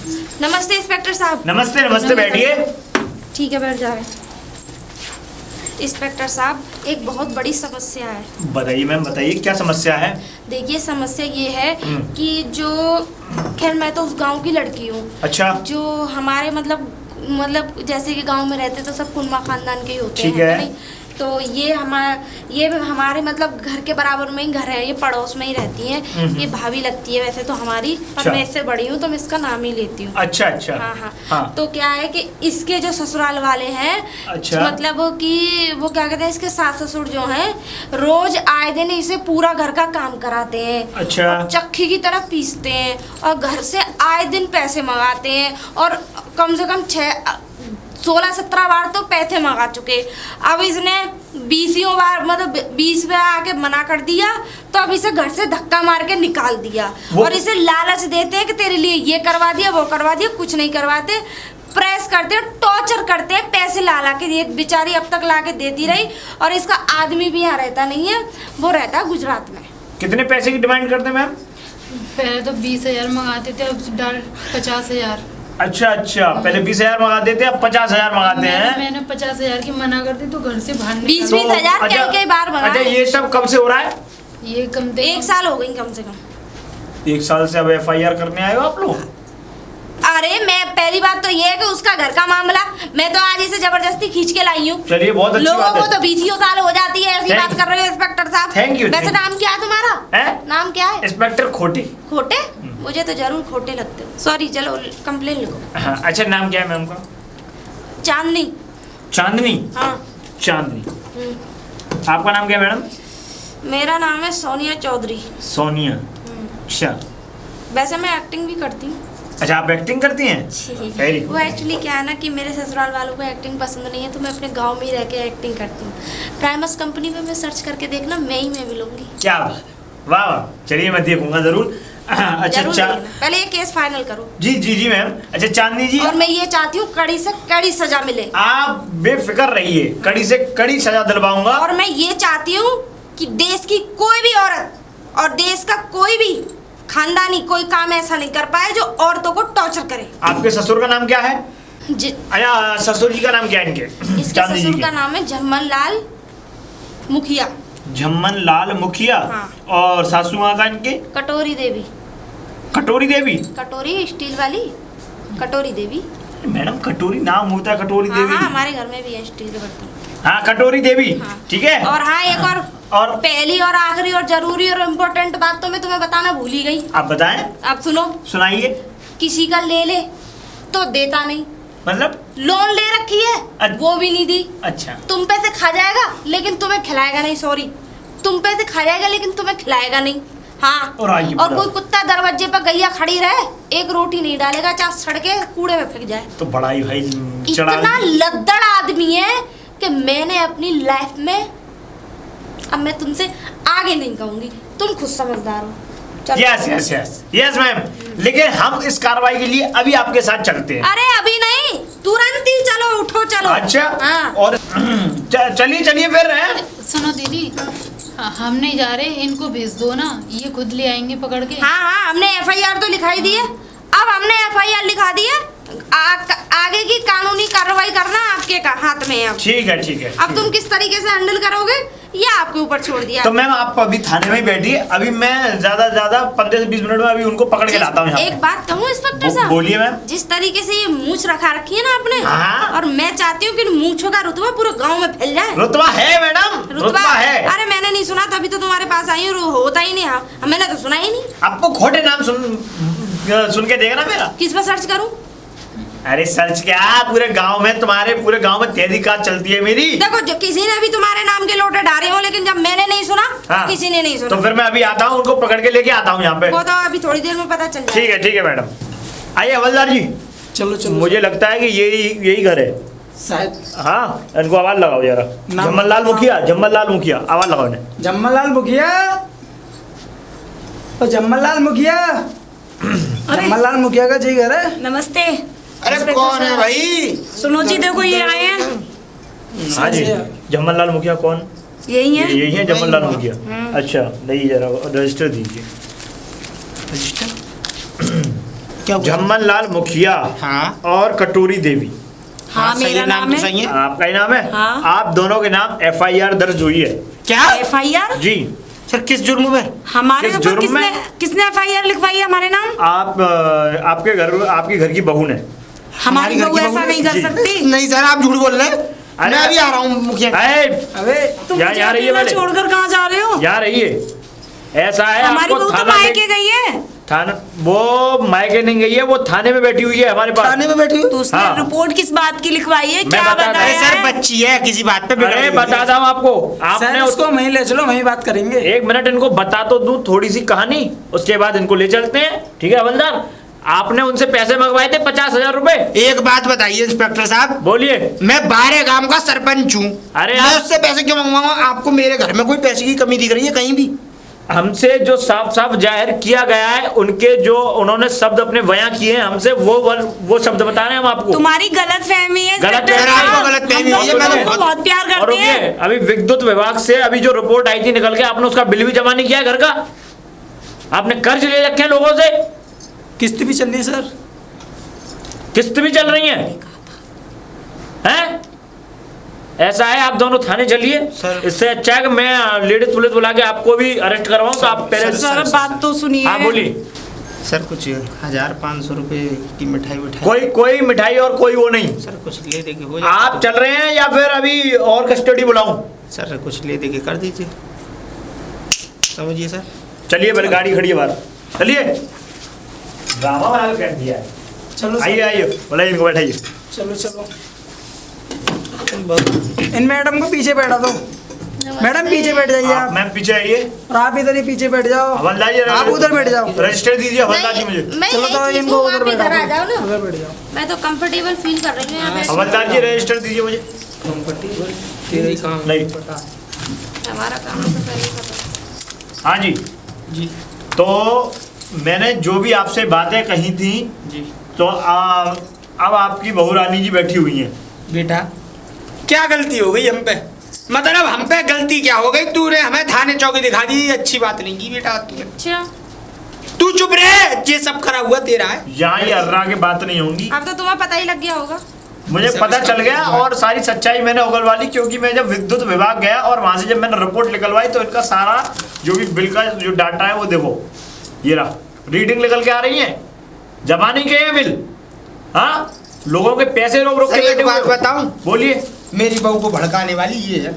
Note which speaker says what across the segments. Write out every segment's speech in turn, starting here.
Speaker 1: नमस्ते इंस्पेक्टर साहब।
Speaker 2: नमस्ते नमस्ते, बैठिए।
Speaker 1: ठीक है, बैठ जाए। इंस्पेक्टर साहब, एक बहुत बड़ी समस्या है।
Speaker 2: बताइए मैम, बताइए क्या समस्या है।
Speaker 1: देखिए, समस्या ये है कि जो खैर मैं तो उस गांव की लड़की हूँ।
Speaker 2: अच्छा।
Speaker 1: जो हमारे मतलब जैसे कि गांव में रहते तो सब कुनबा खानदान के ही होते
Speaker 2: ठीक
Speaker 1: हैं,
Speaker 2: है।
Speaker 1: नहीं? तो ये हमारे मतलब घर के बराबर में ही घर है, ये पड़ोस में ही रहती हैं। ये भाभी लगती है वैसे तो हमारी, पर
Speaker 2: अच्छा।
Speaker 1: मैं इससे बड़ी हूँ तो मैं इसका नाम ही लेती हूँ।
Speaker 2: अच्छा अच्छा।
Speaker 1: हाँ, हाँ
Speaker 2: हाँ।
Speaker 1: तो क्या है कि इसके जो ससुराल वाले हैं,
Speaker 2: अच्छा।
Speaker 1: मतलब कि वो क्या कहते हैं, इसके सास ससुर जो हैं रोज आए दिन इसे पूरा घर का काम कराते हैं।
Speaker 2: अच्छा।
Speaker 1: और चक्की की तरह पीसते हैं और घर से आए दिन पैसे मंगाते हैं और कम से कम 16-17 बार तो पैसे मंगा चुके। अब इसने 20 बार मतलब 20 बार आके मना कर दिया, तो अब इसे घर से धक्का मार के निकाल दिया। और इसे लालच देते हैं कि तेरे लिए ये करवा दिया, वो करवा दिया, कुछ नहीं करवाते। प्रेस करते हैं, टॉर्चर करते हैं, पैसे ला के ये बेचारी अब तक ला के देती रही। और इसका आदमी भी यहाँ रहता नहीं है, वो रहता है गुजरात में।
Speaker 2: कितने पैसे की डिमांड करते हैं मैम?
Speaker 3: पहले तो 20,000 मंगाते थे, अब 50,000।
Speaker 2: अच्छा अच्छा, पहले 20,000 मंगाते थे, अब 50,000 मंगाते हैं।
Speaker 3: मैंने 50,000 की मना कर दी तो घर से बाहर
Speaker 1: 20,000 कई बार मंगाए।
Speaker 2: अच्छा, ये सब कब से हो रहा है?
Speaker 3: ये कम से
Speaker 1: 1 साल हो गई कम से कम।
Speaker 2: 1 साल से अब FIR करने आए हो आप लोग?
Speaker 1: अरे मैं पहली बात तो ये है कि उसका घर का मामला मैं तो आज इसे जबरदस्ती खींच के लाई हूँ।
Speaker 2: चलिए, बहुत अच्छी
Speaker 1: लोगों
Speaker 2: बात है।
Speaker 1: को तो 20 साल हो जाती है, ऐसी बात कर रहे हो इंस्पेक्टर साहब।
Speaker 2: Thank you.
Speaker 1: वैसे नाम क्या है तुम्हारा?
Speaker 2: है?
Speaker 1: नाम क्या है?
Speaker 2: इंस्पेक्टर खोटे।
Speaker 1: खोटे? मुझे तो जरूर खोटे लगते हो। सॉरी, चलो कंप्लेन लिखो।
Speaker 2: हाँ, अच्छा, नाम क्या है मैम का?
Speaker 1: चांदनी।
Speaker 2: चांदनी?
Speaker 1: हाँ।
Speaker 2: चांदनी। आपका नाम क्या है मैडम?
Speaker 1: मेरा नाम है सोनिया चौधरी।
Speaker 2: सोनिया। अच्छा।
Speaker 1: वैसे मैं एक्टिंग भी करती हूँ।
Speaker 2: अच्छा, आप एक्टिंग करती हैं? वेरी
Speaker 1: वो एक्चुअली क्या है ना कि मेरे ससुराल वालों को एक्टिंग पसंद नहीं है, तो मैं अपने गांव में ही रह के एक्टिंग करती हूँ। प्राइमस कंपनी में मैं सर्च करके देखना, मैं ही मैं मिलूंगी।
Speaker 2: क्या बात है, वाह वाह। चलिए, मैं देखूंगा जरूर। अच्छा
Speaker 1: जरूर
Speaker 2: अच्छा,
Speaker 1: पहले ये केस फाइनल करो।
Speaker 2: जी जी जी मैम। अच्छा चांदनी जी,
Speaker 1: और मैं ये चाहती हूँ कड़ी से कड़ी सजा मिले।
Speaker 2: आप बेफिक्र रहिए, कड़ी से कड़ी सजा दिलवाऊंगा।
Speaker 1: और मैं ये चाहती हूँ कि देश की कोई भी औरत और देश का कोई भी खानदानी कोई काम ऐसा नहीं कर पाए जो औरतों को टॉर्चर करे।
Speaker 2: आपके ससुर का नाम क्या है?
Speaker 1: अच्छा,
Speaker 2: ससुर जी का नाम क्या है इनके?
Speaker 1: इसके
Speaker 2: चांदनी जी
Speaker 1: ससुर का नाम है झम्मन लाल मुखिया।
Speaker 2: झम्मन लाल मुखिया।
Speaker 1: हाँ।
Speaker 2: और सासू माँ का इनके?
Speaker 1: कटोरी देवी।
Speaker 2: कटोरी देवी?
Speaker 1: कटोरी स्टील वाली कटोरी देवी।
Speaker 2: मैडम, कटोरी नाम होता है कटोरी
Speaker 1: हाँ,
Speaker 2: देवी?
Speaker 1: हाँ, हमारे घर में भी है स्टील के बर्तन।
Speaker 2: हाँ, कटोरी देवी।
Speaker 1: हाँ।
Speaker 2: ठीक है।
Speaker 1: और हाँ, एक और पहली और आखिरी और जरूरी और इम्पोर्टेंट बात तो मैं तुम्हें बताना भूल ही गई।
Speaker 2: आप बताएं।
Speaker 1: आप सुनो।
Speaker 2: सुनाइए।
Speaker 1: किसी का ले ले तो देता नहीं।
Speaker 2: मतलब?
Speaker 1: लोन ले रखी है, वो भी नहीं दी।
Speaker 2: अच्छा।
Speaker 1: तुम पैसे खा जाएगा लेकिन तुम्हें खिलाएगा नहीं। सॉरी, तुम पैसे खा जाएगा लेकिन तुम्हें खिलाएगा नहीं। हाँ। और कोई कुत्ता दरवाजे पर गैया खड़ी रहे, एक रोटी नहीं डालेगा, चाहे सड़के कूड़े में फेंक जाए।
Speaker 2: तो बड़ा ही भाई
Speaker 1: इतना लद्दड़ आदमी है कि मैंने अपनी लाइफ में, अब मैं तुमसे आगे नहीं कहूंगी, तुम खुद समझदार हो।
Speaker 2: Yes yes yes yes ma'am, लेकिन हम इस कार्रवाई के लिए अभी आपके साथ चलते हैं।
Speaker 1: अरे अभी नहीं, तुरंत ही चलो, उठो चलो।
Speaker 2: अच्छा।
Speaker 1: हाँ।
Speaker 2: और चलिए चलिए फिर है।
Speaker 3: सुनो दीदी, हम नहीं जा रहे, इनको भेज दो ना, ये खुद ले आएंगे पकड़ के।
Speaker 1: हाँ हाँ, हमने FIR तो लिखाई दी है। अब हमने FIR लिखा दी है, आगे की कानूनी कार्रवाई करना आपके हाथ में है। अब
Speaker 2: ठीक है ठीक है।
Speaker 1: अब तुम किस तरीके से हैंडल करोगे ये आपके ऊपर छोड़ दिया।
Speaker 2: तो मैम, आप अभी थाने में ही बैठिए, अभी मैं ज्यादा 15 से 20 मिनट में अभी उनको पकड़ के लाता हूँ यहाँ।
Speaker 1: एक बात कहूँ इंस्पेक्टर साहब?
Speaker 2: बोलिए मैम।
Speaker 1: जिस तरीके से ये मूंछ रखा रखी है ना आपने,
Speaker 2: हाँ।
Speaker 1: और मैं चाहती हूँ कि मूंछों का रुतबा पूरे गांव में फैल जाए।
Speaker 2: रुतबा है मैडम, रुतबा है।
Speaker 1: अरे मैंने नहीं सुना, तभी तो तुम्हारे पास आई हूँ, होता ही नहीं। हाँ, मैंने तो सुना ही नहीं।
Speaker 2: आपको खोटे नाम सुन के देखना मेरा।
Speaker 1: किस पर सर्च करूँ?
Speaker 2: अरे सर्च क्या, पूरे गांव में, तुम्हारे पूरे गांव में तहरीकात चलती है मेरी।
Speaker 1: देखो, जो किसी ने भी तुम्हारे नाम के लोटे डाले हो, लेकिन जब मैंने नहीं सुना,
Speaker 2: हाँ।
Speaker 1: किसी ने नहीं सुना।
Speaker 2: तो फिर मैं अभी आता हूँ, उनको पकड़ के लेके आता हूँ यहाँ पे।
Speaker 1: वो तो अभी थोड़ी देर में पता चल जाएगा।
Speaker 2: ठीक है मैडम। आइए हवलदार जी।
Speaker 4: चलो चलो।
Speaker 2: मुझे लगता है कि यही घर है
Speaker 4: शायद।
Speaker 2: हाँ, इनको आवाज लगाओ जरा। झम्मन लाल मुखिया, झम्मन लाल मुखिया, आवाज लगाओ इन्हें।
Speaker 4: झम्मन लाल मुखिया, तो झम्मन लाल मुखिया, झम्मन लाल मुखिया का जी घर है।
Speaker 1: नमस्ते।
Speaker 5: अरे कौन है भाई?
Speaker 1: सुनो जी, देखो ये आए हैं।
Speaker 2: हाँ जी, झम्मन लाल मुखिया कौन?
Speaker 1: यही है।
Speaker 2: यही है झम्मन लाल मुखिया। अच्छा, नहीं जरा रजिस्टर दीजिए। रजिस्टर।
Speaker 5: क्या हुआ?
Speaker 2: झम्मन लाल मुखिया
Speaker 5: हाँ
Speaker 2: और कटोरी देवी,
Speaker 6: हाँ
Speaker 5: सही
Speaker 6: मेरा
Speaker 5: है,
Speaker 6: नाम
Speaker 5: तो
Speaker 6: है।
Speaker 5: सही है।
Speaker 2: आपका ही नाम है।
Speaker 6: हाँ।
Speaker 2: आप दोनों के नाम FIR दर्ज हुई है।
Speaker 5: क्या
Speaker 6: FIR
Speaker 2: जी।
Speaker 5: सर किस जुर्म में?
Speaker 6: हमारे
Speaker 2: किस
Speaker 6: ऊपर
Speaker 2: जुर्म में?
Speaker 6: किसने FIR लिखवाई है हमारे नाम?
Speaker 2: आप आपके घर की बहू ने।
Speaker 6: हमारी
Speaker 5: घर
Speaker 6: बहू
Speaker 5: की
Speaker 6: ऐसा
Speaker 5: बहू
Speaker 6: नहीं कर
Speaker 2: जी।
Speaker 6: सकती।
Speaker 5: नहीं सर आप झूठ बोल रहे हैं।
Speaker 2: अरे
Speaker 5: मैं अभी आ रहा हूँ मुखिया।
Speaker 4: अबे
Speaker 6: तुम
Speaker 2: यहाँ-
Speaker 6: मुझे
Speaker 2: यहाँ रहिए
Speaker 6: अकेला
Speaker 2: पहले।
Speaker 6: छोड़कर कहाँ जा रहे हो?
Speaker 2: यहाँ रहिए। ऐसा है
Speaker 6: हमारी
Speaker 2: आपको
Speaker 6: बहू तो
Speaker 2: थाना
Speaker 6: मायके गई है।
Speaker 2: थाना, वो मायके नहीं गई है, वो थाने में बैठी हुई है हमारे पास।
Speaker 5: थाने में बैठी
Speaker 6: तो
Speaker 5: हूँ।
Speaker 6: उसने
Speaker 2: हाँ।
Speaker 6: रिपोर्ट किस बात की लिखवाई है?
Speaker 2: मैं
Speaker 6: क्या
Speaker 2: बता
Speaker 6: बताया
Speaker 2: रहा
Speaker 5: सर
Speaker 6: है?
Speaker 5: बच्ची है किसी बात पे बिगड़
Speaker 2: अरे
Speaker 5: गई।
Speaker 2: बता दूं आपको,
Speaker 4: सर
Speaker 2: आपने
Speaker 4: उसको वहीं ले चलो, वहीं बात करेंगे।
Speaker 2: 1 मिनट इनको बता तो दूं थोड़ी सी कहानी, उसके बाद इनको ले चलते हैं। ठीक है हवलदार, आपने उनसे पैसे मंगवाए थे 50,000 रुपए।
Speaker 5: एक बात बताइए इंस्पेक्टर साहब,
Speaker 2: बोलिए।
Speaker 5: मैं 12 गांव का सरपंच हूँ।
Speaker 2: अरे
Speaker 5: मैं
Speaker 2: आप-
Speaker 5: उससे पैसे क्यों मंगवाऊंगा? आपको मेरे घर में कोई पैसे की कमी दिख रही है कहीं भी?
Speaker 2: हमसे जो साफ साफ जाहिर किया गया है, उनके जो उन्होंने शब्द अपने बयां किए हैं हमसे, वो शब्द बता रहे हैं हम आपको।
Speaker 6: तुम्हारी गलत फहमी है
Speaker 2: गलत
Speaker 6: इंस्पेक्टर
Speaker 2: फहमी
Speaker 6: साहब।
Speaker 2: है,
Speaker 5: गलत
Speaker 6: हम
Speaker 5: फहमी
Speaker 6: तो
Speaker 5: है,
Speaker 6: तुम
Speaker 5: मैंने
Speaker 6: लोगों को बहुत प्यार
Speaker 2: और
Speaker 6: करते हैं।
Speaker 2: रुकिए, अभी विद्युत विभाग से अभी जो रिपोर्ट आई थी निकल के, आपने उसका बिल भी जमा नहीं किया है घर का। आपने कर्ज ले रखे हैं लोगों से,
Speaker 4: किस्त भी चल रही है सर।
Speaker 2: किस्त भी चल रही है। हैं? ऐसा है, आप दोनों थाने चलिए।
Speaker 5: सर।
Speaker 2: इससे अच्छा है कि मैं लेडीज पुलिस बुला के आपको भी अरेस्ट करवाऊं, तो आप पहले
Speaker 6: सर बात तो सुनिए।
Speaker 2: हाँ बोलिए।
Speaker 5: सर कुछ 1,500 रुपए की मिठाई
Speaker 2: कोई मिठाई और कोई वो नहीं।
Speaker 5: सर कुछ ले दे के हो
Speaker 2: आप चल रहे हैं या फिर अभी और कस्टडी बुलाऊं?
Speaker 5: सर कुछ ले दे के कर दीजिए, समझिए सर।
Speaker 2: चलिए पहले गाड़ी खड़ी है बाहर, चलिए। ड्रामा बना के कर दिया है।
Speaker 4: चलो
Speaker 2: आइए आइए, बोला इनको बैठाइए।
Speaker 4: चलो चलो, इन मैडम को पीछे बैठा दो। मैडम पीछे बैठ जाइए
Speaker 2: आप
Speaker 4: आप,
Speaker 2: मैम पीछे आइए।
Speaker 4: और आप इधर ही पीछे बैठ जाओ।
Speaker 2: हवलदार जी
Speaker 4: आप उधर बैठ जाओ।
Speaker 2: रजिस्टर दीजिए हवलदार जी मुझे।
Speaker 1: मैं
Speaker 4: चलो तो
Speaker 1: यही चीज़
Speaker 4: इनको
Speaker 1: हूँ,
Speaker 4: उधर
Speaker 1: आप इधर
Speaker 4: बैठा
Speaker 1: आ जाओ
Speaker 4: दो,
Speaker 1: ना।
Speaker 4: उधर बैठ जाओ।
Speaker 1: मैं तो कंफर्टेबल फील कर रही हूँ यहाँ पे।
Speaker 2: हवलदार जी रजिस्टर दीजिए मुझे।
Speaker 5: तेरा ही काम
Speaker 2: नहीं।
Speaker 1: हमारा काम है तो पहले ही पता।
Speaker 2: हाँ जी
Speaker 5: जी
Speaker 2: तो मैंने जो भी आपसे बातें कही थी,
Speaker 5: जी
Speaker 2: तो अब आपकी बहू रानी जी बैठी हुई हैं।
Speaker 5: बेटा, क्या गलती हो गई हम पे? मतलब हम पे गलती क्या हो गई? तूने हमें थाने चौकी दिखा दी, अच्छी बात नहीं की बेटा तूने।
Speaker 1: अच्छा,
Speaker 5: तू चुप रहे, ये सब करा हुआ तेरा है।
Speaker 2: यहाँ ये अर्रा की बात नहीं होंगी।
Speaker 1: अब तो तुम्हें पता ही लग गया होगा।
Speaker 2: मुझे
Speaker 5: सब
Speaker 2: पता
Speaker 5: इसका
Speaker 2: चल गया
Speaker 5: मतलब है।
Speaker 2: और सारी सच्चाई मैंने उगलवा ली, क्योंकि मैं जब विद्युत विभाग गया और वहां से जब मैंने रिपोर्ट निकलवाई तो इनका सारा जो भी बिल का जो डाटा है वो देखो, ये रहा रीडिंग निकल के आ रही है। जमा नहीं किए हैं बिल। हाँ, लोगों के पैसे रोक रोक के
Speaker 5: सर, एक
Speaker 2: बैठे हुए
Speaker 5: बात
Speaker 2: हो।
Speaker 5: बताऊं?
Speaker 2: बोलिए।
Speaker 5: मेरी बहू को भड़काने वाली ये है।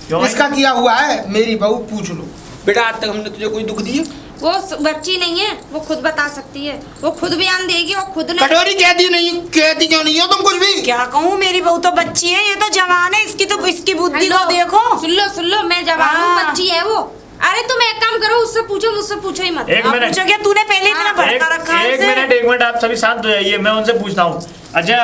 Speaker 2: क्यों
Speaker 5: इसका किया हुआ है मेरी बहू, पूछ लो। बेटा आज तक हमने तुझे कोई दुख दिए?
Speaker 1: वो बच्ची नहीं है, वो खुद बता सकती है, वो खुद बयान देगी और खुद ने।
Speaker 5: कटोरी कहती नहीं, कहती क्यों नहीं हो तुम कुछ भी?
Speaker 6: क्या कहूँ, मेरी बहू तो बच्ची है, ये तो जवान है। इसकी बुद्धि को देखो।
Speaker 1: सुन लो, मैं जवान हूँ,
Speaker 6: हाँ।
Speaker 1: बच्ची है वो। अरे तुम एक काम करो, उससे पूछो, मुझसे पूछो ही मत।
Speaker 2: एक
Speaker 6: आप
Speaker 2: मिनट।
Speaker 6: पूछो क्या, तूने पहले इतना भड़का रखा है
Speaker 2: एक
Speaker 6: इसे?
Speaker 2: मिनट आप सभी शांत हो जाइए, मैं उनसे पूछता हूँ। अच्छा,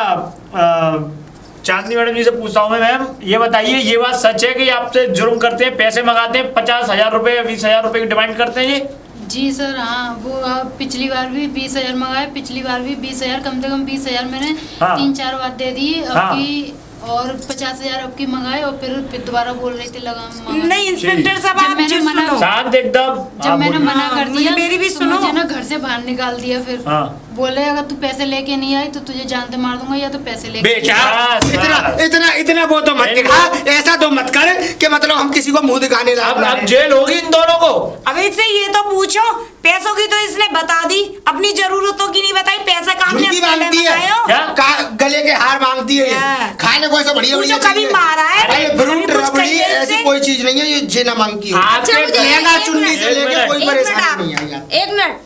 Speaker 2: चांदनी मैडम जी से पूछता हूँ मैं, मैम ये बताइए, ये बात सच है कि आपसे जुर्म करते हैं, पैसे मंगाते हैं, 50,000 रुपए या 20,000 रुपए की डिमांड करते हैं ये?
Speaker 3: जी सर, हाँ वो पिछली बार भी 20,000 मंगाए, पिछली बार भी 20,000, कम से कम 20,000 मैंने
Speaker 2: हाँ।
Speaker 3: 3-4 बार दे दिए।
Speaker 2: हाँ।
Speaker 3: अब की और 50,000 अब की मंगाए, और फिर दोबारा बोल रहे थे लगाम
Speaker 6: नहीं इंस्पेक्टर साहब,
Speaker 3: जब
Speaker 6: आप
Speaker 3: मैंने
Speaker 6: चीज
Speaker 3: मना-
Speaker 6: सुनो।
Speaker 2: शांत एकदम।
Speaker 3: जब
Speaker 2: आप
Speaker 3: मैंने
Speaker 2: बोलिए।
Speaker 3: मना कर दिया
Speaker 6: मेरी भी
Speaker 3: तो
Speaker 6: सुनो।
Speaker 3: मुझे ना घर से बाहर निकाल दिया। फिर
Speaker 2: हाँ।
Speaker 3: बोले अगर तू पैसे लेके नहीं आई तो तुझे जान से मार दूंगा, या तो पैसे लेके
Speaker 5: बेटा
Speaker 2: बस,
Speaker 5: इतना
Speaker 2: बस।
Speaker 5: इतना इतना वो तो मत
Speaker 2: नहीं,
Speaker 5: दिखा, ऐसा तो मत कर कि मतलब हम किसी को मुंह दिखाने
Speaker 2: अब जेल होगी इन दोनों को।
Speaker 6: अब इससे ये तो पूछो, पैसों की तो इसने बता दी, अपनी जरूरतों की नहीं बताई। पैसा काम
Speaker 5: झुमकी मांगती है,
Speaker 2: क्या?
Speaker 5: गले के हार मांगती है,
Speaker 6: क्या?
Speaker 5: खाने को ऐसा बढ़िया
Speaker 6: पूछो
Speaker 5: बढ़िया
Speaker 6: कभी
Speaker 5: चीज़
Speaker 6: मारा है?
Speaker 5: अरे
Speaker 6: कभी
Speaker 5: फ्रूट
Speaker 6: कुछ
Speaker 5: रबड़ी
Speaker 6: कहिए
Speaker 5: ऐसी
Speaker 6: इससे?
Speaker 5: कोई चीज नहीं है ये जेना मांगती है।
Speaker 2: आपके
Speaker 1: अच्छा, मुझे
Speaker 5: लहंगा
Speaker 1: एक
Speaker 5: चुन्नी
Speaker 1: मिनट,
Speaker 5: से लेके कोई
Speaker 1: एक
Speaker 5: परेशानी नहीं
Speaker 1: मिनट
Speaker 5: आई
Speaker 1: आप, एक मिनट।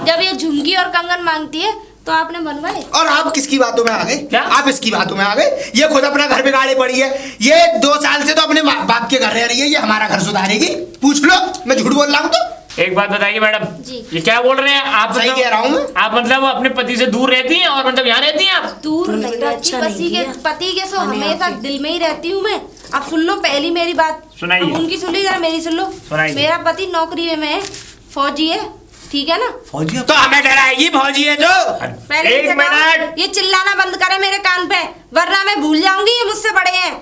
Speaker 1: जब ये झुमकी और कंगन मांगती है तो आपने बनवाए?
Speaker 5: और आप किसकी बातों में आ गए?
Speaker 2: क्या?
Speaker 5: आप इसकी बातों में आ गए? ये खुद अपना घर बिगाड़े पड़ी है। ये 2 साल से तो अपने बाप के घर रह रही है, ये हमारा घर सुधारेगी? पूछ लो, मैं झूठ बोल रहा हूँ तो?
Speaker 2: एक बात बताइए मैडम
Speaker 1: जी।
Speaker 2: ये क्या बोल रहे हैं आप?
Speaker 5: सही
Speaker 2: मतलब-
Speaker 5: कह रहा हूँ मैं।
Speaker 2: आप मतलब अपने पति से दूर रहती हैं और मतलब यहाँ रहती हैं आप?
Speaker 1: दूर
Speaker 6: तुमने
Speaker 1: नहीं
Speaker 6: तो
Speaker 1: रहती,
Speaker 6: अच्छा नहीं किया।
Speaker 1: पति के सो
Speaker 6: हमें
Speaker 1: हमेशा
Speaker 6: आपके-
Speaker 1: दिल में ही रहती हूँ मैं। अब सुन लो पहली मेरी बात।
Speaker 2: सुनाइए।
Speaker 1: अब उनकी सुन ली, जरा मेरी सुन लो।
Speaker 2: सुनाइए।
Speaker 1: मेरा पति नौकरी में है, फौजी है, ठीक है ना?
Speaker 2: फौजी
Speaker 5: तो हमें डराएगी फौजी है जो?
Speaker 1: पहले
Speaker 2: एक
Speaker 1: इनसे कहो,
Speaker 2: मिनट।
Speaker 1: ये चिल्लाना बंद करे मेरे कान पे, वरना मैं भूल जाऊंगी ये मुझसे बड़े हैं।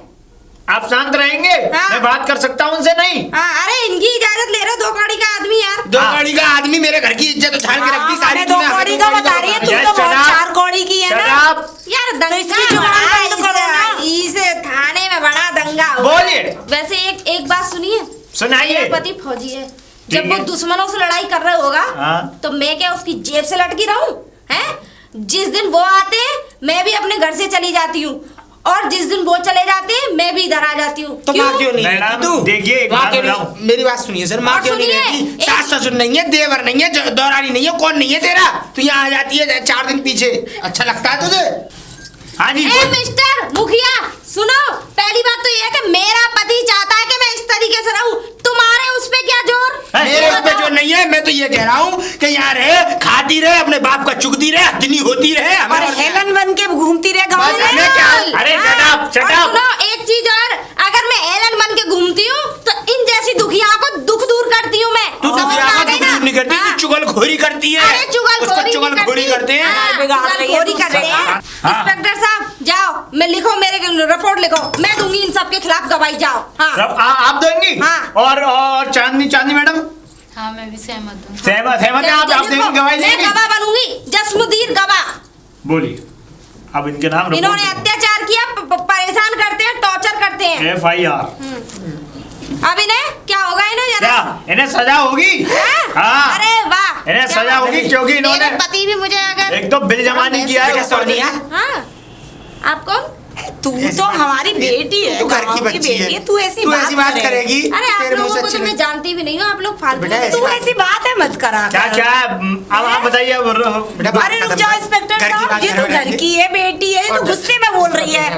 Speaker 2: आप शांत रहेंगे?
Speaker 6: हाँ।
Speaker 2: मैं बात कर सकता हूँ उनसे नहीं?
Speaker 6: हाँ, अरे इनकी इजाजत ले रहे, दो कौड़ी का आदमी यार।
Speaker 5: दो कौड़ी का आदमी मेरे घर की इज्जत उछाल के रखती सारी।
Speaker 6: दो कौड़ी का बता रही है, तू तो बहुत चार कौड़ी की है ना यार। दंगा
Speaker 1: इसकी
Speaker 6: जुबान बंद करो ना।
Speaker 1: इस थाने में बड़ा दंगा हुआ।
Speaker 2: बोलिए।
Speaker 1: वैसे एक बात सुनिए,
Speaker 2: सुनाइए।
Speaker 1: मेरा पति फौजी है, जब
Speaker 2: ठीक
Speaker 1: वो
Speaker 2: है।
Speaker 1: दुश्मनों से लड़ाई कर रहा होगा
Speaker 2: हाँ।
Speaker 1: तो मैं क्या उसकी जेब से लटकी रहूं? हैं? जिस दिन वो आते हैं मैं भी अपने घर से चली जाती हूँ, और जिस दिन वो चले जाते हैं मैं भी इधर आ जाती हूँ।
Speaker 5: तो माँ क्यों नहीं
Speaker 2: मैडम,
Speaker 5: रहती तू?
Speaker 2: देखिए, एक
Speaker 5: माँ
Speaker 2: बात
Speaker 5: क्यों नहीं-
Speaker 2: बताऊं?
Speaker 5: मेरी बात सुनिए सर, माँ
Speaker 1: और
Speaker 5: क्यों नहीं
Speaker 1: सुनिए,
Speaker 5: रहती? सास ससुर नहीं है, देवर नहीं है, दौरानी नहीं है, कौन नहीं है तेरा? तू यहाँ आ जाती है 4 दिन पीछे, अच्छा लगता है तुझे?
Speaker 2: हाँ जी,
Speaker 1: ए मिस्टर मुखिया सुनो, पहली बात तो ये है कि मेरा पति चाहता है कि मैं इस तरीके से रहूं, तुम्हारे उस पे क्या जोर?
Speaker 5: मेरे उस पे जो नहीं है, मैं तो ये कह रहा हूँ कि यहाँ रहे, खाती रहे, अपने बाप का चुगती रहे, हथनी होती रहे,
Speaker 6: और
Speaker 5: हमें
Speaker 6: हेलन बन के घूमती रहे गाँव
Speaker 5: बस
Speaker 6: में।
Speaker 5: हमें क्या?
Speaker 2: अरे
Speaker 1: हाँ,
Speaker 2: shut up, shut
Speaker 1: और
Speaker 2: up।
Speaker 1: सुनो एक चीज और, अगर मैं एलन बन के घूमती हूँ तो इन जैसी दुखिया को दुख दूर करती हूँ मैं।
Speaker 5: तू
Speaker 1: समझ में
Speaker 5: दुनिया
Speaker 1: आ
Speaker 5: का
Speaker 1: गई
Speaker 5: दुख
Speaker 1: ना?
Speaker 5: दूर नहीं करती,
Speaker 1: हाँ।
Speaker 5: तू चुगलखोरी करती है।
Speaker 1: अरे चुगलखोरी
Speaker 5: उसको
Speaker 1: नहीं
Speaker 5: चुगलखोरी
Speaker 1: करती।
Speaker 5: करते हैं।
Speaker 1: हाँ,
Speaker 6: बिगाड़ रही है
Speaker 1: चुगलखोरी
Speaker 6: दूसरे
Speaker 1: करते
Speaker 6: का।
Speaker 1: हैं। इंस्पेक्टर साहब जाओ, मैं लिखो, मेरे रिपोर्ट लिखो, मैं दूंगी इन सब के खिलाफ गवाही। जाओ। हाँ
Speaker 2: आप देंगी?
Speaker 1: हाँ।
Speaker 2: और चांदनी मैडम
Speaker 3: हाँ मैं भी सहमत हूँ।
Speaker 2: सहमत है? आप देंगी, गवाही
Speaker 1: मैं
Speaker 2: देंगी?
Speaker 1: गवाह बनूंगी, जस्मुद्दीन गवाह।
Speaker 2: बोलिए, अब इनके नाम report
Speaker 1: इन्होंने
Speaker 2: करो।
Speaker 1: अत्याचार किया, परेशान करते हैं, टॉर्चर करते हैं।
Speaker 2: FIR।
Speaker 1: अब इन्हें क्या होगा? इन्हें
Speaker 2: क्या
Speaker 1: जरा
Speaker 2: इन्हें सजा होगी? हाँ।
Speaker 1: अरे वाह,
Speaker 2: इन्हें
Speaker 1: क्या
Speaker 2: सजा
Speaker 1: बात
Speaker 2: होगी
Speaker 1: है।
Speaker 2: क्योंकि
Speaker 1: मेरे
Speaker 2: इन्होंने
Speaker 1: पति भी मुझे अगर
Speaker 2: एक तो बिल जमा नहीं किया है।
Speaker 5: बेटा सोनिया,
Speaker 1: हाँ, आप कौन?
Speaker 6: तू तो हमारी बेटी है,
Speaker 5: तू घर की
Speaker 6: गाँव
Speaker 5: बच्ची है,
Speaker 6: तू ऐसी बात
Speaker 5: करेगी?
Speaker 1: अरे आप
Speaker 5: तेरे मुंह
Speaker 1: लोगों
Speaker 5: से
Speaker 1: को
Speaker 5: अच्छी
Speaker 1: तो मैं
Speaker 5: नहीं-
Speaker 1: जानती भी नहीं हूँ, आप लोग फालतू
Speaker 5: बेटा,
Speaker 1: में-
Speaker 5: ऐसी
Speaker 6: तू ऐसी बात है मत करा
Speaker 2: क्या
Speaker 6: कर।
Speaker 2: क्या है? अब आप बताइए।
Speaker 5: बेटा, बात
Speaker 6: अरे रुक
Speaker 5: खत्म
Speaker 6: जाओ
Speaker 5: कर।
Speaker 6: इंस्पेक्टर
Speaker 5: घर की
Speaker 6: साहब,
Speaker 5: बात
Speaker 6: ये तो
Speaker 5: घर में
Speaker 6: घर
Speaker 5: रखेंगे।
Speaker 6: की है, बेटी है,
Speaker 5: और
Speaker 6: तो गुस्से में बोल रही है।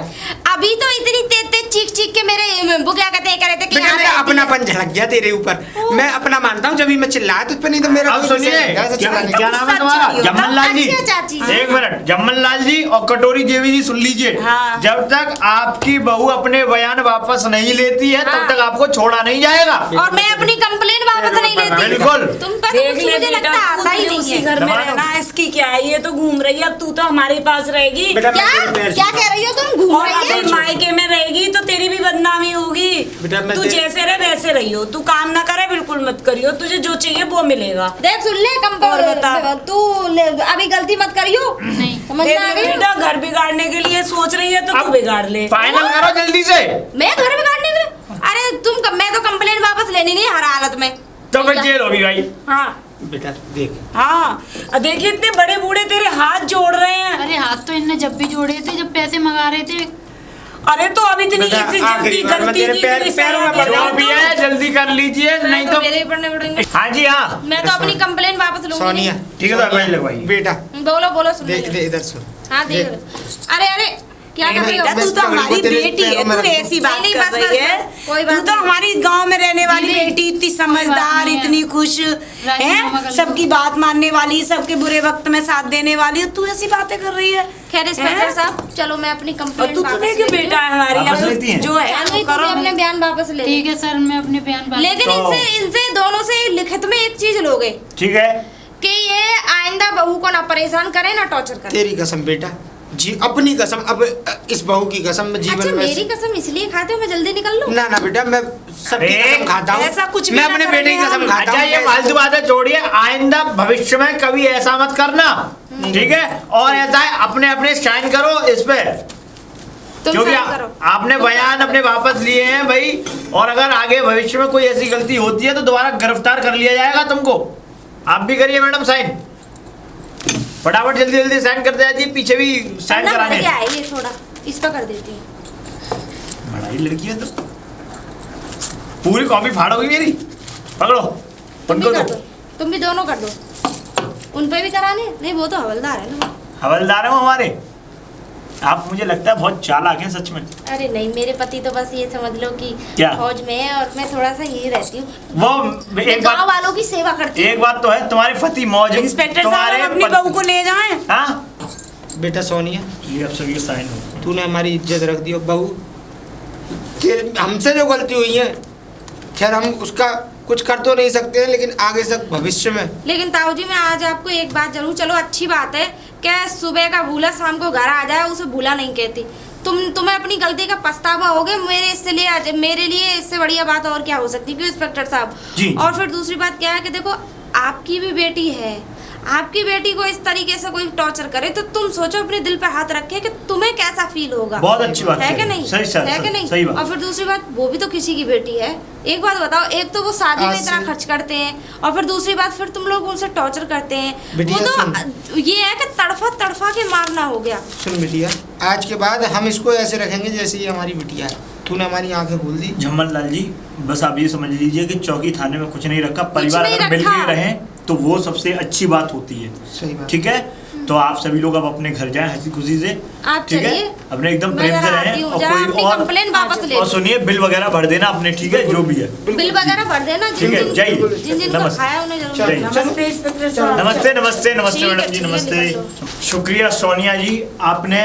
Speaker 1: अभी तो इतनी तेज चीख चीख के मेरे वो क्या कहते हैं, कह रहे थे कि
Speaker 5: बेटा
Speaker 1: यहाँ
Speaker 5: मेरा
Speaker 1: पे-
Speaker 5: अपनापन झलक गया तेरे ऊपर, मैं अपना मानता हूँ, जब भी मैं चिल्लाया तो उस पर, नहीं तो मेरा
Speaker 2: अब
Speaker 5: कोई
Speaker 2: सुनिए,
Speaker 5: गुस्सा नहीं है,
Speaker 2: क्या
Speaker 5: चिल्लाने
Speaker 2: क्या
Speaker 5: का।
Speaker 2: नाम है तुम्हारा?
Speaker 6: गुस्सा
Speaker 2: जम्मन लाल जी।
Speaker 1: अच्छी है चाची।
Speaker 2: एक मिनट, जम्मन लाल जी और कटोरी देवी जी सुन लीजिए।
Speaker 6: हाँ।
Speaker 2: जब तक आपकी बहू अपने बयान वापस नहीं लेती है तब
Speaker 1: हाँ।
Speaker 2: तक आपको छोड़ा नहीं जाएगा।
Speaker 1: और मैं अपनी कंप्लेन वापस नहीं लेती।
Speaker 2: बिल्कुल।
Speaker 1: तुम पर
Speaker 6: देख
Speaker 1: कुछ
Speaker 6: ले
Speaker 1: मुझे
Speaker 6: बेटा,
Speaker 1: लगता आता ही
Speaker 6: तू
Speaker 1: नहीं
Speaker 6: उसी
Speaker 1: है।
Speaker 6: घर में
Speaker 2: दबा दो।
Speaker 6: रहना है, इसकी क्या है? ये तो घूम रही है, अब तू तो हमारे पास रहेगी।
Speaker 5: बेटा, मैं
Speaker 1: क्या
Speaker 5: तेरे पैर
Speaker 1: क्या
Speaker 5: छूता
Speaker 1: कह रही हो तुम? घूम
Speaker 6: और
Speaker 1: रही
Speaker 6: अभी
Speaker 1: है?
Speaker 6: मायके में रहेगी तो तेरी भी बदनामी होगी।
Speaker 5: बेटा, मैं
Speaker 6: तू
Speaker 5: तेरे-
Speaker 6: जैसे रहे वैसे रहियो, तू काम ना करे बिल्कुल मत करियो, तुझे जो चाहिए वो मिलेगा।
Speaker 1: देख सुन ले
Speaker 6: और बता।
Speaker 1: तू अभी गलती मत करियो।
Speaker 3: नहीं।
Speaker 1: समझ में
Speaker 6: देख
Speaker 1: आ
Speaker 6: ले
Speaker 1: गई?
Speaker 6: बेटा, घर बिगाड़ने के लिए सोच रही है तो तू
Speaker 2: अब
Speaker 6: बिगाड़ ले।
Speaker 2: फाइनल करो जल्दी से।
Speaker 1: मैं घर में काटने के लिए? अरे मैं तो कंप्लेन वापस लेनी नहीं हर हालत में।
Speaker 2: तो फिर जेल होगी भाई।
Speaker 6: हाँ
Speaker 5: बेटा देख,
Speaker 6: हाँ, अब देखिए इतने बड़े बूढ़े तेरे हाथ जोड़ रहे हैं।
Speaker 3: अरे हाथ तो इनने जब भी जोड़े थे, जब पैसे मंगा रहे थे।
Speaker 6: अरे तो अब इतनी
Speaker 5: बेटा,
Speaker 6: ऐसी
Speaker 5: आखिरी
Speaker 6: जल्दी
Speaker 5: बार मैं
Speaker 6: गलती
Speaker 5: तेरे
Speaker 6: की
Speaker 5: पैर-
Speaker 6: तो इस
Speaker 5: पैरों में
Speaker 6: तरह
Speaker 5: पड़
Speaker 6: दे
Speaker 2: जो
Speaker 6: दो
Speaker 2: भी
Speaker 6: तो।
Speaker 2: है जल्दी कर लीजिए, नहीं तो
Speaker 1: मेरे ही पढ़ने पड़ेंगे।
Speaker 2: हाँ जी हाँ।
Speaker 1: मैं तो अपनी कंप्लेन वापस लूंगी।
Speaker 5: सोनिया
Speaker 2: ठीक है, तो अगली लगवाइए।
Speaker 5: बेटा
Speaker 1: बोलो बोलो सुन
Speaker 5: देख
Speaker 1: ले।
Speaker 5: दे इधर सुन।
Speaker 1: हाँ देख ले। अरे अरे क्या कर रही हो?
Speaker 6: बेटा तू तो हमारी बेटी है, तू ऐसी बात
Speaker 1: नहीं,
Speaker 6: कर
Speaker 1: बस,
Speaker 6: रही है।
Speaker 1: बस, कोई
Speaker 6: तू
Speaker 1: बात
Speaker 6: तो
Speaker 1: नहीं।
Speaker 6: हमारी गांव में रहने वाली
Speaker 3: दीदी,
Speaker 6: बेटी, इतनी
Speaker 3: बात
Speaker 6: समझदार,
Speaker 3: नहीं है।
Speaker 6: इतनी खुश
Speaker 3: राजीनामा कर
Speaker 6: है,
Speaker 3: लो।
Speaker 6: सबकी बात मानने वाली, सबके बुरे वक्त में साथ देने वाली, तू ऐसी बातें कर रही है।
Speaker 1: खैर इंस्पेक्टर
Speaker 6: हैं?
Speaker 1: साहब चलो मैं अपनी
Speaker 6: और
Speaker 1: कंप्लेन
Speaker 6: तू तूने क्यों बेटा है हमारी,
Speaker 2: वापस
Speaker 6: अब
Speaker 2: लेती हैं?
Speaker 6: जो है
Speaker 1: नहीं,
Speaker 6: वो करो।
Speaker 1: अपने बयान वापस ले।
Speaker 3: ठीक है सर, मैं अपने बयान वापस-
Speaker 1: लेकिन
Speaker 2: तो-
Speaker 1: इनसे दोनों से लिखित में एक चीज लोगे
Speaker 2: ठीक है।
Speaker 1: कि ये आइंदा बहू को ना परेशान करे ना टॉर्चर करे।
Speaker 5: तेरी कसम बेटा जी, अपनी कसम, अब इस बहू की कसम मैं
Speaker 1: अच्छा
Speaker 5: जीवन में
Speaker 1: मेरी कसम इसलिए खाते हो मैं जल्दी निकल लूं?
Speaker 5: ना ना बेटा, मैं सबकी
Speaker 2: अरे,
Speaker 5: कसम खाता हूँ,
Speaker 6: ऐसा कुछ भी
Speaker 5: मैं
Speaker 6: ना
Speaker 5: अपने
Speaker 6: करने
Speaker 5: बेटे की कसम
Speaker 6: हम।
Speaker 5: खाता
Speaker 2: अच्छा
Speaker 5: हूँ।
Speaker 2: ये फालतू बातें छोड़िए, आइंदा भविष्य में कभी ऐसा मत करना, ठीक है? और ऐसा है अपने अपने साइन करो इस पे,
Speaker 1: तुम
Speaker 2: क्योंकि
Speaker 1: साइन करो।
Speaker 2: आपने बयान अपने वापस लिए हैं भाई, और अगर आगे भविष्य में कोई ऐसी गलती होती है तो दोबारा गिरफ्तार कर लिया जाएगा तुमको। आप भी करिए मैडम साइन, फटाफट जल्दी जल्दी साइन करते जाइए, पीछे भी साइन
Speaker 1: पन्ना
Speaker 2: कराने
Speaker 1: भर गया
Speaker 2: हैं।
Speaker 1: है ये, थोड़ा इस पर कर देती हूँ।
Speaker 2: बड़ा ही लड़की है तो पूरी कॉपी फाड़ोगी मेरी। पकड़ो
Speaker 1: तुम भी
Speaker 2: उनको
Speaker 1: कर
Speaker 2: दो।
Speaker 1: दो, तुम भी दोनों कर दो। उन पे भी कराने? नहीं वो तो हवलदार है ना।
Speaker 2: हवलदार है वो हमारे। आप मुझे लगता है बहुत चालाक हैं सच में।
Speaker 1: अरे नहीं, मेरे पति तो बस ये समझ लो कि
Speaker 2: क्या?
Speaker 1: फौज में है और मैं थोड़ा सा यही रहती हूँ।
Speaker 2: वो
Speaker 1: मैं
Speaker 2: एक
Speaker 1: गाँव
Speaker 2: बात,
Speaker 1: वालों की सेवा करती हूँ।
Speaker 2: एक बात तो है, तुम्हारे पति मौज,
Speaker 6: इंस्पेक्टर साहब
Speaker 2: तुम्हारे
Speaker 6: हम अपनी
Speaker 2: पति-
Speaker 6: बहू को ले जाएं।
Speaker 2: हाँ
Speaker 5: बेटा सोनिया,
Speaker 2: ये अब सभी के साइन हो।
Speaker 5: तूने हमारी इज्जत रख दी, और बहू हमसे जो गलती हुई है, खैर हम उसका कुछ कर तो नहीं सकते हैं, लेकिन आगे से भविष्य में
Speaker 1: लेकिन ताऊ जी मैं आज आपको एक बात जरूर, चलो अच्छी बात है कि सुबह का भूला शाम को घर आ जाए उसे भूला नहीं कहती, तुम्हें अपनी गलती का पछतावा हो गया। मेरे लिए इससे बढ़िया बात और क्या हो सकती है, क्यों इंस्पेक्टर साहब?
Speaker 2: जी।
Speaker 1: और फिर दूसरी बात क्या है कि देखो, आपकी भी बेटी है, आपकी बेटी को इस तरीके से कोई टॉर्चर करे तो तुम सोचो, अपने दिल पे हाथ रखे कि तुम्हें कैसा फील होगा।
Speaker 2: बहुत अच्छी बात
Speaker 1: है
Speaker 2: है
Speaker 1: कि नहीं?
Speaker 2: सही सर,
Speaker 1: है कि नहीं?
Speaker 2: सही बात।
Speaker 1: और फिर दूसरी बात, वो भी तो किसी की बेटी है। एक बात बताओ, एक तो वो शादी में
Speaker 5: आज
Speaker 1: इतना
Speaker 5: से-
Speaker 1: खर्च करते हैं, और फिर दूसरी बात फिर तुम लोग उनसे टॉर्चर करते हैं।
Speaker 5: बिटिया
Speaker 1: वो तो ये है कि तड़फा तड़फा के मारना हो गया।
Speaker 5: सुन बिटिया, आज के बाद हम इसको ऐसे रखेंगे जैसे ये हमारी बिटिया है। तूने हमारी आंखें खोल दी।
Speaker 2: झम्मन लाल जी, बस आप ये समझ लीजिए कि चौकी थाने में कुछ नहीं रखा, परिवार
Speaker 1: नहीं
Speaker 2: अगर मिल
Speaker 1: रखा।
Speaker 2: के रहें तो वो सबसे अच्छी बात होती है।
Speaker 5: सही बात।
Speaker 2: ठीक है, तो आप सभी लोग अब अपने घर जाएं हंसी खुशी से।
Speaker 1: आप
Speaker 2: ठीक है,
Speaker 1: चलिए।
Speaker 2: अपने एकदम
Speaker 1: मैं
Speaker 2: प्रेम से
Speaker 1: जरा आती
Speaker 2: रहें।
Speaker 1: हूँ,
Speaker 2: और
Speaker 1: जरा अपनी
Speaker 2: कोई और
Speaker 1: कंप्लेन वापस ले
Speaker 2: और
Speaker 1: लो।
Speaker 2: सुनिए, बिल वगैरह भर देना अपने, ठीक है, जो भी है।
Speaker 1: बिल वगैरह भर देना।
Speaker 2: ठीक है, जाइए।
Speaker 1: जिन जिन को
Speaker 2: नमस्ते।
Speaker 1: खाया उन्हें जरूर
Speaker 2: जाइए।
Speaker 1: देना।
Speaker 6: नमस्ते इंस्पेक्टर साहब।
Speaker 2: नमस्ते नमस्ते नमस्ते
Speaker 1: ठीक है,
Speaker 2: मैडम जी,
Speaker 1: ठीक है,
Speaker 2: नमस्ते।
Speaker 1: निकल
Speaker 2: शुक्रिया सोनिया जी, आपने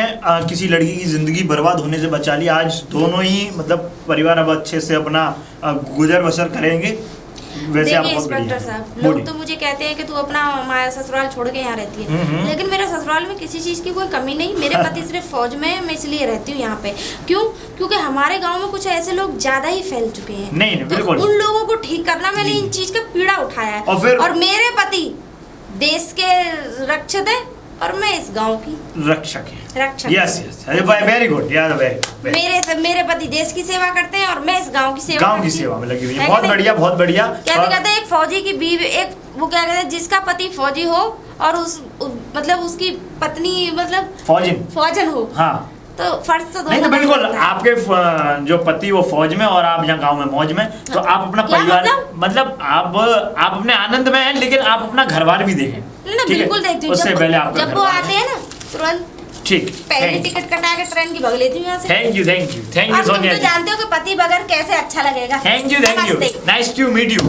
Speaker 2: किसी लड़की की जिंदगी बर्बाद होने से बचा ली। आज दोनों ही मतलब परिवार अब अच्छे से अपना गुजर बसर करेंगे। वैसे आप
Speaker 1: देखिए
Speaker 2: बहुत बढ़िया
Speaker 1: इंस्पेक्टर
Speaker 2: हैं।
Speaker 1: साहब, लोग
Speaker 2: बोलिए।
Speaker 1: तो मुझे कहते हैं कि तू अपना माया ससुराल छोड़ के यहाँ रहती है, लेकिन मेरे ससुराल में किसी चीज़ की कोई कमी नहीं। मेरे पति सिर्फ फौज में है, मैं इसलिए रहती हूँ यहाँ पे। क्यों? क्योंकि हमारे गांव में कुछ ऐसे लोग ज्यादा ही फैल चुके हैं।
Speaker 2: नहीं,
Speaker 1: तो
Speaker 2: बिल्कुल।
Speaker 1: उन लोगों को ठीक करना, मैंने इन चीज का पीड़ा उठाया है।
Speaker 2: और फिर-
Speaker 1: और मेरे पति देश के रक्षक है और मैं इस गांव की
Speaker 2: रक्षक है।
Speaker 1: रक्षक।
Speaker 2: यस यस, वेरी गुड यार, वेरी
Speaker 1: मेरे पति देश की सेवा करते हैं और मैं इस गांव की सेवा
Speaker 2: गांव की
Speaker 1: करती हूँ।
Speaker 2: सेवा में लगी हुई
Speaker 1: है
Speaker 2: है।
Speaker 1: कि
Speaker 2: बहुत
Speaker 1: नहीं?
Speaker 2: बढ़िया, बहुत बढ़िया।
Speaker 1: कहते हैं एक फौजी की बीवी, एक वो क्या कहते हैं, जिसका पति फौजी हो और मतलब उसकी पत्नी मतलब फौजन हो,
Speaker 2: हाँ,
Speaker 1: तो फर्ज तो
Speaker 2: नहीं तो
Speaker 1: दोनों
Speaker 2: बिल्कुल,
Speaker 1: का बनता है।
Speaker 2: आपके जो पति वो फौज में और आप यहाँ गांव में मौज में, तो आप अपना
Speaker 1: क्या
Speaker 2: परिवार
Speaker 1: मतलब?
Speaker 2: आप अपने आनंद में हैं, लेकिन आप अपना घर बार भी देखें।
Speaker 1: नहीं ना,
Speaker 2: ठीक है?
Speaker 1: बिल्कुल देखती हूँ।
Speaker 2: उससे पहले आपका
Speaker 1: जब
Speaker 2: घर
Speaker 1: वो
Speaker 2: बार
Speaker 1: आते हैं ना, तुरंत
Speaker 2: ठीक।
Speaker 1: पहली टिकट कटा के ट्रेन की भग लेती हूँ यहाँ से।
Speaker 2: थैंक यू
Speaker 1: और तुम
Speaker 2: सोनिया
Speaker 1: तो
Speaker 2: जी।
Speaker 1: जानते हो कि पति बगैर कैसे अच्छा लगेगा।
Speaker 2: थैंक यू
Speaker 1: नमस्ते।
Speaker 2: Nice to meet you.